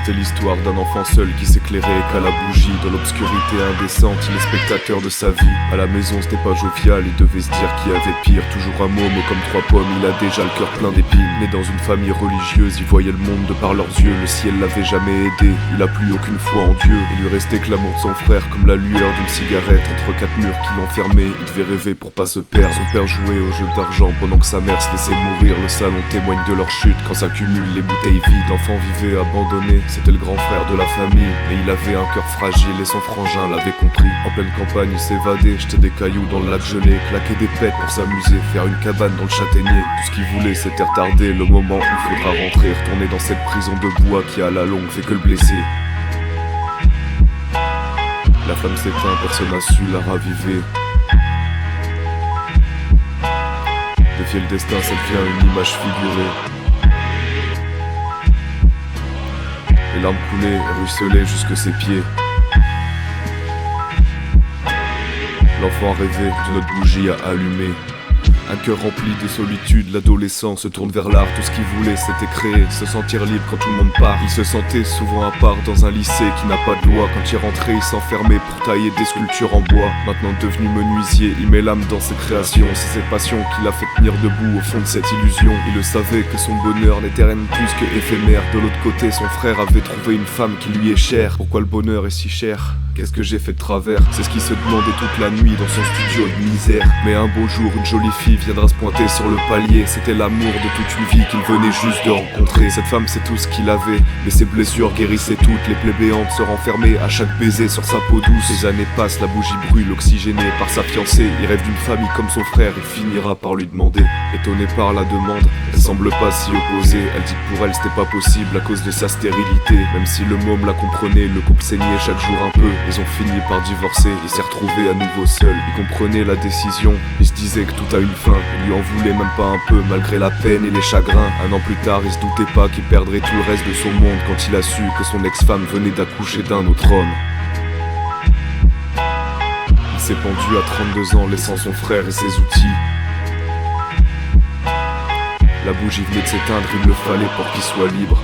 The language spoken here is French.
C'était l'histoire d'un enfant seul qui s'éclairait qu'à la bougie. Dans l'obscurité indécente, il est spectateur de sa vie. À la maison c'était pas jovial, il devait se dire qu'il y avait pire. Toujours un môme comme 3 pommes, il a déjà le cœur plein d'épines. Né dans une famille religieuse, il voyait le monde de par leurs yeux. Le ciel l'avait jamais aidé, il a plus aucune foi en Dieu. Il lui restait que l'amour de son frère, comme la lueur d'une cigarette. Entre 4 murs qui l'enfermaient, il devait rêver pour pas se perdre. Son père jouait au jeu d'argent pendant que sa mère se laissait mourir. Le salon témoigne de leur chute quand s'accumulent les bouteilles vides. L'enfant vivait abandonné, c'était le grand frère de la famille. Mais il avait un cœur fragile et son frangin l'avait compris. En pleine campagne il s'évadait, jetait des cailloux dans le lac gelé, claquait des pètes pour s'amuser, faire une cabane dans le châtaignier. Tout ce qu'il voulait c'était retarder le moment où il faudra rentrer, retourner dans cette prison de bois qui à la longue fait que le blesser. La flamme s'éteint, personne n'a su la raviver. Défier le destin, ça devient une image figurée. Les larmes coulaient et ruisselaient jusque ses pieds. L'enfant rêvait d'une autre bougie à allumer. Un cœur rempli de solitude, l'adolescent se tourne vers l'art. Tout ce qu'il voulait c'était créer, se sentir libre quand tout le monde part. Il se sentait souvent à part dans un lycée qui n'a pas de loi. Quand il rentrait il s'enfermait pour tailler des sculptures en bois. Maintenant devenu menuisier, il met l'âme dans ses créations. C'est ses passions qui l'a fait tenir debout au fond de cette illusion. Il le savait que son bonheur n'était rien de plus que éphémère. De l'autre côté son frère avait trouvé une femme qui lui est chère. Pourquoi le bonheur est si cher ? Qu'est-ce que j'ai fait de travers? C'est ce qu'il se demandait toute la nuit dans son studio de misère. Mais un beau jour, une jolie fille viendra se pointer sur le palier. C'était l'amour de toute une vie qu'il venait juste de rencontrer. Cette femme c'est tout ce qu'il avait, mais ses blessures guérissaient toutes. Les plaies béantes se renfermaient à chaque baiser sur sa peau douce. Les années passent, la bougie brûle, oxygénée par sa fiancée. Il rêve d'une famille comme son frère, il finira par lui demander. Étonnée par la demande, elle semble pas s'y opposer. Elle dit que pour elle c'était pas possible à cause de sa stérilité. Même si le môme la comprenait, le couple saignait chaque jour un peu. Ils ont fini par divorcer, il s'est retrouvé à nouveau seul. Il comprenait la décision, il se disait que tout a une fin. Il lui en voulait même pas un peu, malgré la peine et les chagrins. Un an plus tard, il se doutait pas qu'il perdrait tout le reste de son monde quand il a su que son ex-femme venait d'accoucher d'un autre homme. Il s'est pendu à 32 ans, laissant son frère et ses outils. La bougie venait de s'éteindre, il le fallait pour qu'il soit libre.